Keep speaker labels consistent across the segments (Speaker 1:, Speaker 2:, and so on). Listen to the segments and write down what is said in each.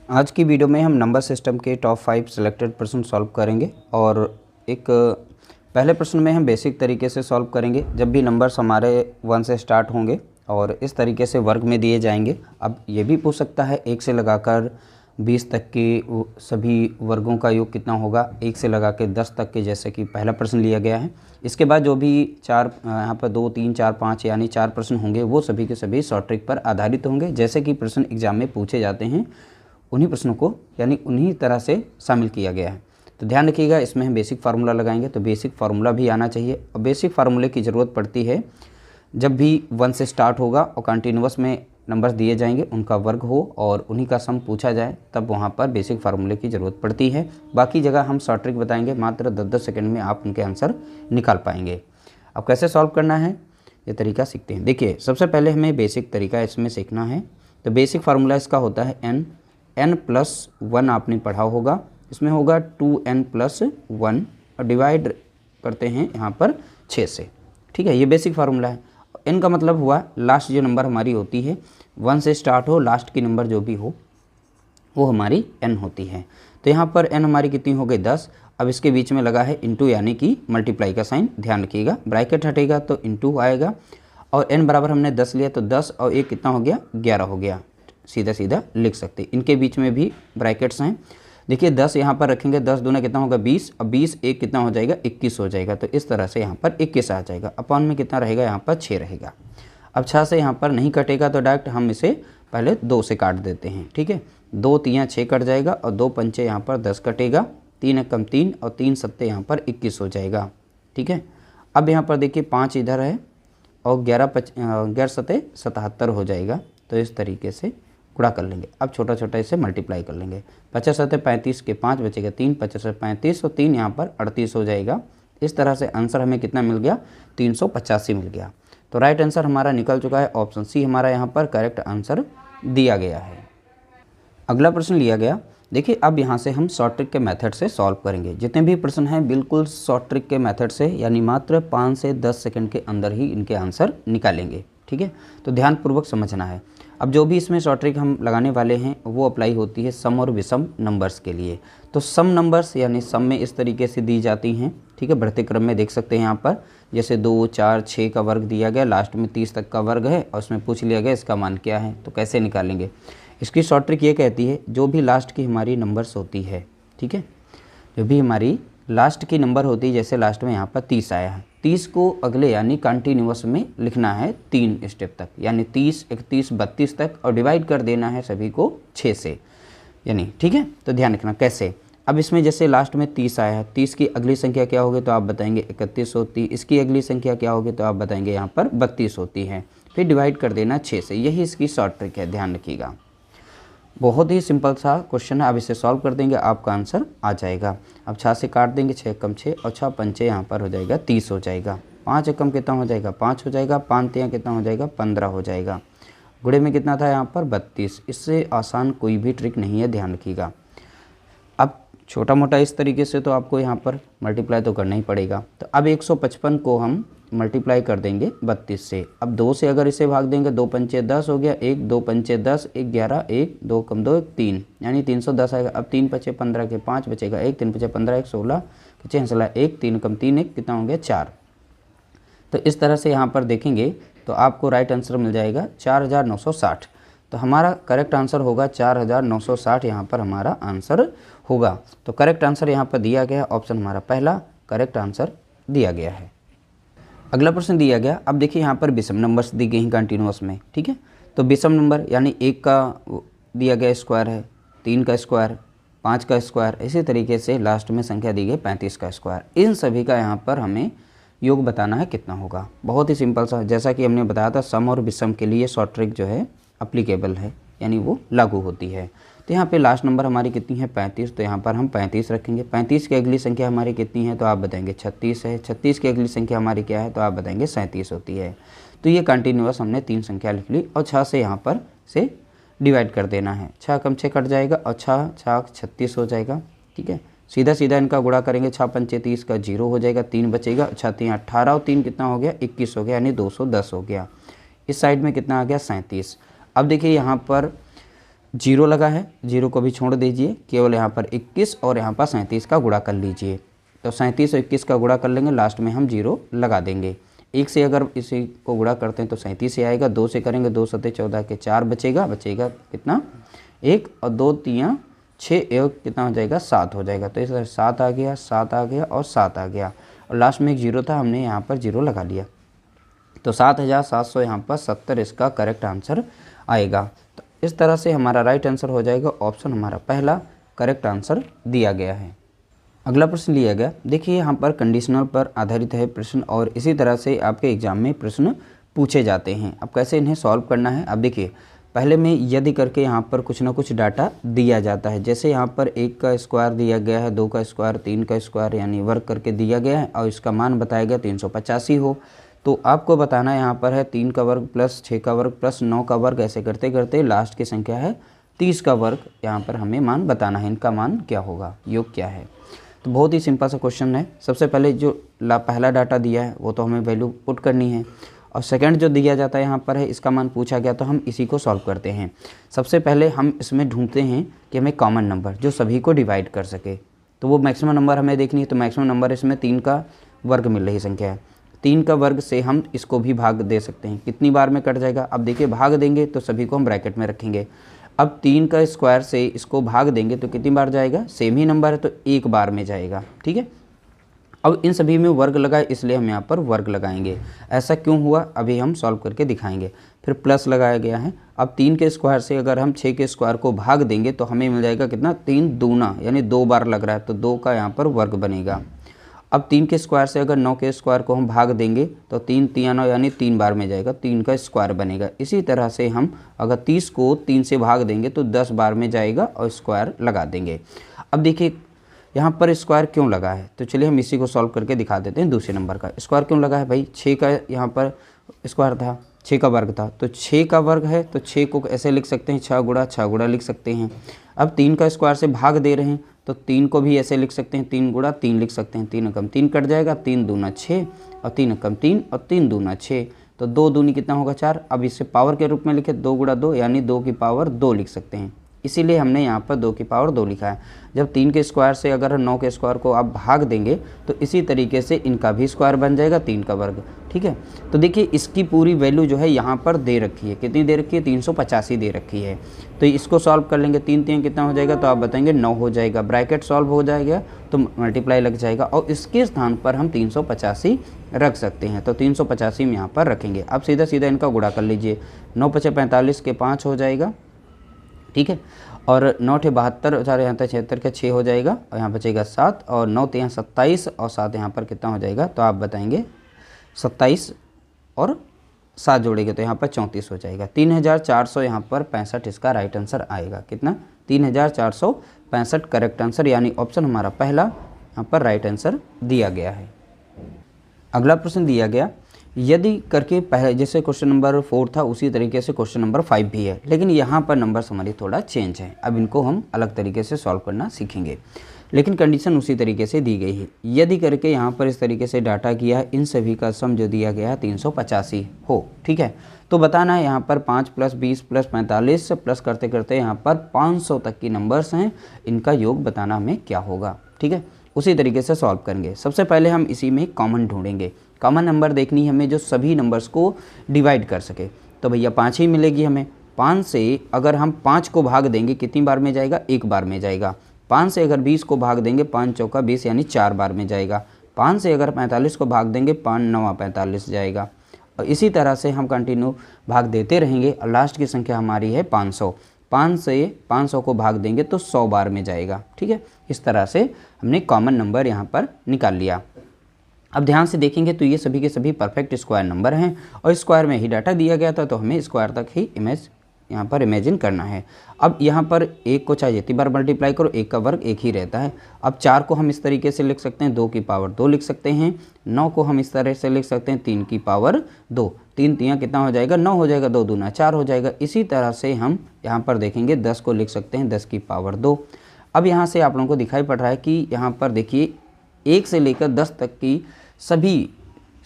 Speaker 1: आज की वीडियो में हम नंबर सिस्टम के टॉप 5 सिलेक्टेड प्रश्न सॉल्व करेंगे और एक पहले प्रश्न में हम बेसिक तरीके से सॉल्व करेंगे। जब भी नंबर्स हमारे 1 से स्टार्ट होंगे और इस तरीके से वर्ग में दिए जाएंगे। अब ये भी पूछ सकता है 1 से लगाकर 20 तक के सभी वर्गों का योग कितना होगा, 1 से लगा के 10 तक के, जैसे कि पहला प्रश्न लिया गया है। इसके बाद जो भी यहाँ पर 2, 3, 4, 5 यानी 4 प्रश्न होंगे वो सभी के सभी शॉर्ट ट्रिक पर आधारित होंगे। जैसे कि प्रश्न एग्जाम में पूछे जाते हैं उन्हीं प्रश्नों को यानी उन्हीं तरह से शामिल किया गया है। तो ध्यान रखिएगा, इसमें हम बेसिक फार्मूला लगाएंगे तो बेसिक फार्मूला भी आना चाहिए। और बेसिक फार्मूले की ज़रूरत पड़ती है जब भी 1 से स्टार्ट होगा और कंटिन्यूअस में नंबर्स दिए जाएंगे, उनका वर्ग हो और उन्हीं का सम पूछा जाए, तब वहाँ पर बेसिक फार्मूले की ज़रूरत पड़ती है। बाकी जगह हम शॉर्ट ट्रिक बताएंगे, मात्र 10-10 सेकंड में आप उनके आंसर निकाल पाएंगे। अब कैसे सॉल्व करना है ये तरीका सीखते हैं। देखिए, सबसे पहले हमें बेसिक तरीका इसमें सीखना है। तो बेसिक फार्मूला इसका होता है n+1 आपने पढ़ा होगा। इसमें होगा 2n+1 और डिवाइड करते हैं यहाँ पर 6 से। ठीक है, ये बेसिक फार्मूला है। n का मतलब हुआ लास्ट जो नंबर हमारी होती है, 1 से स्टार्ट हो, लास्ट की नंबर जो भी हो वो हमारी n होती है। तो यहाँ पर n हमारी कितनी हो गई 10। अब इसके बीच में लगा है इंटू यानी कि मल्टीप्लाई का साइन, ध्यान रखिएगा। ब्रैकेट हटेगा तो इंटू आएगा और n बराबर हमने 10 लिया तो 10 और 1 कितना हो गया, 11 हो गया। सीधा सीधा लिख सकते। इनके बीच में भी ब्रैकेट्स हैं। देखिए 10 यहाँ पर रखेंगे, 10 दूना कितना होगा 20 और 20 1 कितना हो जाएगा 21 हो जाएगा। तो इस तरह से यहाँ पर 21 आ जाएगा। अपॉन में कितना रहेगा, यहाँ पर 6 रहेगा। अब 6 से यहाँ पर नहीं कटेगा तो डायरेक्ट हम इसे पहले 2 से काट देते हैं। ठीक है, 2 3 6 कट जाएगा और 2 पंचे यहाँ पर 10 कटेगा, 3 एकम 3 और 3 सत्ते यहाँ पर 21 हो जाएगा। ठीक है, अब यहाँ पर देखिए 5 इधर है और 11 सत्ते 77 हो जाएगा। तो इस तरीके से गुणा कर लेंगे। अब छोटा छोटा इसे मल्टीप्लाई कर लेंगे। 50 सत्ते 35 के 5 बचेगा 3, 50 से 35 और 3 यहाँ पर 38 हो जाएगा। इस तरह से आंसर हमें कितना मिल गया, 385 मिल गया। तो राइट आंसर हमारा निकल चुका है। ऑप्शन सी हमारा यहाँ पर करेक्ट आंसर दिया गया है। अगला प्रश्न लिया गया। देखिए, अब यहाँ से हम शॉर्ट ट्रिक के मेथड से सॉल्व करेंगे। जितने भी प्रश्न हैं बिल्कुल शॉर्ट ट्रिक के मेथड से, यानी मात्र 5 से 10 सेकंड के अंदर ही इनके आंसर निकालेंगे। ठीक है, तो ध्यानपूर्वक समझना है। अब जो भी इसमें शॉर्ट ट्रिक हम लगाने वाले हैं वो अप्लाई होती है सम और विषम नंबर्स के लिए। तो सम नंबर्स यानी सम में इस तरीके से दी जाती हैं। ठीक है, बढ़ते क्रम में देख सकते हैं यहाँ पर, जैसे 2, 4, 6 का वर्ग दिया गया, लास्ट में 30 तक का वर्ग है और उसमें पूछ लिया गया इसका मान क्या है। तो कैसे निकालेंगे, इसकी शॉर्ट ट्रिक ये कहती है जो भी लास्ट की हमारी नंबर्स होती है, ठीक है, जो भी हमारी लास्ट की नंबर होती है, जैसे लास्ट में यहाँ पर 30 आया है, 30 को अगले यानी कंटिन्यूअस में लिखना है 3 स्टेप तक, यानी 30, 31, 32 तक, और डिवाइड कर देना है सभी को 6 से, यानी ठीक है। तो ध्यान रखना कैसे। अब इसमें जैसे लास्ट में 30 आया है, 30 की अगली संख्या क्या होगी तो आप बताएंगे 31 होती, इसकी अगली संख्या क्या होगी तो आप बताएंगे यहाँ पर 32 होती है। फिर डिवाइड कर देना 6 से, यही इसकी शॉर्ट ट्रिक है, ध्यान रखिएगा। बहुत ही सिंपल सा क्वेश्चन है। आप इसे सॉल्व कर देंगे आपका आंसर आ जाएगा। अब 6 से काट देंगे, 6 एकम 6 और 6 पंचे यहाँ पर हो जाएगा 30 हो जाएगा। 5 एकम कितना हो जाएगा 5 हो जाएगा, 5 तियाँ कितना हो जाएगा 15 हो जाएगा। गुणे में कितना था यहाँ पर 32। इससे आसान कोई भी ट्रिक नहीं है, ध्यान रखिएगा। अब छोटा मोटा इस तरीके से तो आपको यहाँ पर मल्टीप्लाई तो करना ही पड़ेगा। तो अब 155 को हम मल्टीप्लाई कर देंगे 32 से। अब 2 से अगर इसे भाग देंगे, 2 पंचे 10 हो गया, 1 2 पंचे 10, 1 11, 1 2 कम 2 3, यानी 310 आएगा। अब 3 पचे 15 के 5 बचेगा 1, 3 पचे 15, 1 16, 1 3 कम 3 1 कितना हो गया 4। तो इस तरह से यहाँ पर देखेंगे तो आपको राइट आंसर मिल जाएगा 4960। तो हमारा करेक्ट आंसर होगा 4960, यहाँ पर हमारा आंसर होगा। तो करेक्ट आंसर यहाँ पर दिया गया, ऑप्शन हमारा पहला करेक्ट आंसर दिया गया है। अगला प्रश्न दिया गया। अब देखिए यहाँ पर विषम नंबर्स दी गई हैं कंटिन्यूअस में। ठीक है, तो विषम नंबर यानी 1 का दिया गया स्क्वायर है, 3 का स्क्वायर, 5 का स्क्वायर, इसी तरीके से लास्ट में संख्या दी गई 35 का स्क्वायर। इन सभी का यहाँ पर हमें योग बताना है कितना होगा। बहुत ही सिंपल सा, जैसा कि हमने बताया था सम और विषम के लिए शॉर्ट ट्रिक जो है अप्लीकेबल है, यानी वो लागू होती है। तो यहाँ पे लास्ट नंबर हमारी कितनी है 35, तो यहाँ पर हम 35 रखेंगे। 35 की अगली संख्या हमारी कितनी है तो आप बताएंगे 36 है। 36 की अगली संख्या हमारी क्या है तो आप बताएंगे 37 होती है। तो ये कंटिन्यूअस हमने 3 संख्या लिख ली और 6 से यहाँ पर से डिवाइड कर देना है। 6 कम 6 कट जाएगा और 6 36 हो जाएगा। ठीक है, सीधा सीधा इनका गुणा करेंगे, 6 पंचे 30 का 0 हो जाएगा, 3 बचेगा, 6 3 18 और 3 कितना हो गया 21 हो गया, यानी 210 हो गया। इस साइड में कितना आ गया 37। अब देखिए यहाँ पर जीरो लगा है, जीरो को भी छोड़ दीजिए, केवल यहाँ पर 21 और यहाँ पर 37 का गुणा कर लीजिए। तो 37 और 21 का गुणा कर लेंगे, लास्ट में हम जीरो लगा देंगे। 1 से अगर इसी को गुणा करते हैं तो 37 से आएगा, 2 से करेंगे 2 सत्ते 14 के 4 बचेगा कितना 1 और 2 3 6 1 कितना हो जाएगा 7 हो जाएगा। तो इस 7 आ गया, 7 आ गया और 7 आ गया और लास्ट में एक जीरो था, हमने यहाँ पर जीरो लगा लिया। तो 7700 यहाँ पर 70 इसका करेक्ट आंसर आएगा। तो इस तरह से हमारा राइट आंसर हो जाएगा ऑप्शन हमारा पहला करेक्ट आंसर दिया गया है। अगला प्रश्न लिया गया, देखिए यहाँ पर कंडीशनल पर आधारित है प्रश्न और इसी तरह से आपके एग्जाम में प्रश्न पूछे जाते हैं। अब कैसे इन्हें सॉल्व करना है, अब देखिए पहले में यदि करके यहाँ पर कुछ ना कुछ डाटा दिया जाता है। जैसे यहाँ पर 1 का स्क्वायर दिया गया है, 2 का स्क्वायर, 3 का स्क्वायर यानी वर्ग करके दिया गया है और इसका मान बताया गया 385 हो। तो आपको बताना यहाँ पर है 3 का वर्ग प्लस 6 का वर्ग प्लस 9 का वर्ग, ऐसे करते करते लास्ट की संख्या है 30 का वर्ग। यहाँ पर हमें मान बताना है, इनका मान क्या होगा, योग क्या है। तो बहुत ही सिंपल सा क्वेश्चन है। सबसे पहले जो पहला डाटा दिया है वो तो हमें वैल्यू पुट करनी है और सेकंड जो दिया जाता है यहाँ पर है इसका मान पूछा गया, तो हम इसी को सॉल्व करते हैं। सबसे पहले हम इसमें ढूंढते हैं कि हमें कॉमन नंबर जो सभी को डिवाइड कर सके, तो वो मैक्सिमम नंबर हमें देखनी है। तो मैक्सिमम नंबर इसमें 3 का वर्ग मिल रही संख्या है, 3 का वर्ग से हम इसको भी भाग दे सकते हैं। कितनी बार में कट जाएगा, अब देखिए भाग देंगे तो सभी को हम ब्रैकेट में रखेंगे। अब 3 का स्क्वायर से इसको भाग देंगे तो कितनी बार जाएगा, सेम ही नंबर है तो एक बार में जाएगा, ठीक है। अब इन सभी में वर्ग लगाए इसलिए हम यहाँ पर वर्ग लगाएंगे। ऐसा क्यों हुआ अभी हम सॉल्व करके दिखाएंगे। फिर प्लस लगाया गया है। अब 3 के स्क्वायर से अगर हम 6 के स्क्वायर को भाग देंगे तो हमें मिल जाएगा कितना, 3 दूना यानी 2 बार लग रहा है तो 2 का यहाँ पर वर्ग बनेगा। अब 3 के स्क्वायर से अगर 9 के स्क्वायर को हम भाग देंगे तो 3 3 9 यानी 3 बार में जाएगा, 3 का स्क्वायर बनेगा। इसी तरह से हम अगर 30 को 3 से भाग देंगे तो 10 बार में जाएगा और स्क्वायर लगा देंगे। अब देखिए यहाँ पर स्क्वायर क्यों लगा है, तो चलिए हम इसी को सॉल्व करके दिखा देते हैं। दूसरे नंबर का स्क्वायर क्यों लगा है भाई, 6 का यहाँ पर स्क्वायर था, 6 का वर्ग था, तो 6 का वर्ग है तो 6 को ऐसे लिख सकते हैं 6 गुणा लिख सकते हैं। अब 3 का स्क्वायर से भाग दे रहे हैं तो 3 को भी ऐसे लिख सकते हैं 3 गुणा 3 लिख सकते हैं। 3 कम 3 कट जाएगा, 3 दूना 6 और 3 कम 3 और 3 दूना 6, तो 2 दूनी कितना होगा 4। अब इसे पावर के रूप में लिखे 2 गुणा 2 यानी 2 की पावर 2 लिख सकते हैं, इसीलिए हमने यहाँ पर 2 की पावर 2 लिखा है। जब 3 के स्क्वायर से अगर 9 के स्क्वायर को आप भाग देंगे तो इसी तरीके से इनका भी स्क्वायर बन जाएगा 3 का वर्ग, ठीक है। तो देखिए इसकी पूरी वैल्यू जो है यहाँ पर दे रखी है, कितनी दे रखी है, 385 दे रखी है। तो इसको सॉल्व कर लेंगे, 3 3 कितना हो जाएगा, तो आप बताएंगे 9 हो जाएगा। ब्रैकेट सॉल्व हो जाएगा तो मल्टीप्लाई लग जाएगा और इसके स्थान पर हम 385 रख सकते हैं। तो 385 में यहाँ पर रखेंगे। अब सीधा सीधा इनका गुणा कर लीजिए, 9 × 5 = 45 के 5 हो जाएगा, ठीक है। और 9 × 72 4 यहाँ तक 76 का 6 हो जाएगा और यहाँ बचेगा 7 और 9 × 27 और 7 यहाँ पर कितना हो जाएगा, तो आप बताएंगे 27 और 7 जोड़ेंगे तो यहाँ पर 34 हो जाएगा। 3465 यहाँ पर 65 इसका राइट आंसर आएगा। कितना, 3465 करेक्ट आंसर, यानी ऑप्शन हमारा पहला यहाँ पर राइट आंसर दिया गया है। अगला प्रश्न दिया गया, यदि करके पहले जैसे क्वेश्चन नंबर 4 था उसी तरीके से क्वेश्चन नंबर 5 भी है, लेकिन यहाँ पर नंबर हमारी थोड़ा चेंज है। अब इनको हम अलग तरीके से सॉल्व करना सीखेंगे, लेकिन कंडीशन उसी तरीके से दी गई है। यदि करके यहाँ पर इस तरीके से डाटा किया है, इन सभी का सम जो दिया गया है 385 हो, ठीक है। तो बताना है यहाँ पर 5 + 20 + 45 प्लस करते करते यहाँ पर 500 तक की नंबर्स हैं, इनका योग बताना हमें क्या होगा, ठीक है। उसी तरीके से सॉल्व करेंगे। सबसे पहले हम इसी में कॉमन ढूंढेंगे। कॉमन नंबर देखनी है हमें जो सभी नंबर्स को डिवाइड कर सके, तो भैया 5 ही मिलेगी हमें। 5 से अगर हम 5 को भाग देंगे कितनी बार में जाएगा, एक बार में जाएगा। 5 से अगर 20 को भाग देंगे 5 चौका 20 यानी 4 बार में जाएगा। 5 से अगर 45 को भाग देंगे 5 9 45 जाएगा। और इसी तरह से हम कंटिन्यू भाग देते रहेंगे और लास्ट की संख्या हमारी है 500। 5 से 500 को भाग देंगे तो 100 बार में जाएगा, ठीक है। इस तरह से हमने कॉमन नंबर यहाँ पर निकाल लिया। अब ध्यान से देखेंगे तो ये सभी के सभी परफेक्ट स्क्वायर नंबर हैं और स्क्वायर में ही डाटा दिया गया था, तो हमें स्क्वायर तक ही इमेज यहाँ पर इमेजिन करना है। अब यहाँ पर 1 को चाहे जितनी बार मल्टीप्लाई करो 1 का वर्ग 1 ही रहता है। अब 4 को हम इस तरीके से लिख सकते हैं, 2 की पावर 2 लिख सकते हैं। 9 को हम इस तरह से लिख सकते हैं, 3 की पावर 2। 3 3 कितना हो जाएगा, 9 हो जाएगा, 2 दूना 4 हो जाएगा। इसी तरह से हम यहाँ पर देखेंगे 10 को लिख सकते हैं, 10 की पावर 2। अब यहाँ से आप लोगों को दिखाई पड़ रहा है कि यहाँ पर देखिए 1 से लेकर 10 तक की सभी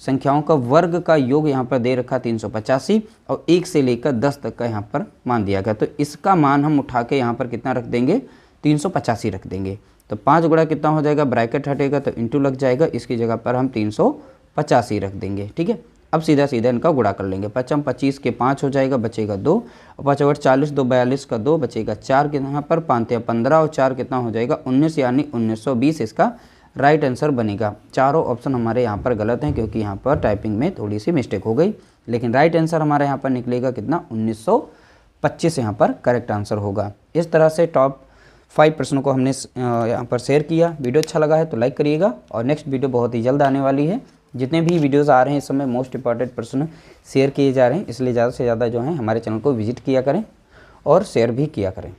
Speaker 1: संख्याओं का वर्ग का योग यहाँ पर दे रखा 385 और 1 से लेकर 10 तक का यहाँ पर मान दिया गया। तो इसका मान हम उठा के यहाँ पर कितना रख देंगे, 385 रख देंगे। तो 5 गुणा कितना हो जाएगा, ब्रैकेट हटेगा तो इंटू लग जाएगा, इसकी जगह पर हम 385 रख देंगे। ठीक है, अब सीधा सीधा इनका गुणा कर लेंगे। 5 25 के 5 हो जाएगा, बचेगा 2 और 5 8 40, 2 42 का 2 बचेगा 4 के यहाँ पर 5 15 और 4 कितना हो जाएगा 19, यानी 1920 इसका राइट आंसर बनेगा। चारों ऑप्शन हमारे यहाँ पर गलत हैं क्योंकि यहाँ पर टाइपिंग में थोड़ी सी मिस्टेक हो गई, लेकिन राइट आंसर हमारे यहाँ पर निकलेगा कितना 1925 यहाँ पर करेक्ट आंसर होगा। इस तरह से टॉप 5 प्रश्नों को हमने यहाँ पर शेयर किया। वीडियो अच्छा लगा है तो लाइक करिएगा और नेक्स्ट वीडियो बहुत ही जल्द आने वाली है। जितने भी वीडियोस आ रहे हैं इस समय मोस्ट इंपॉर्टेंट प्रश्न शेयर किए जा रहे हैं, इसलिए ज़्यादा से ज़्यादा जो है हमारे चैनल को विजिट किया करें और शेयर भी किया करें।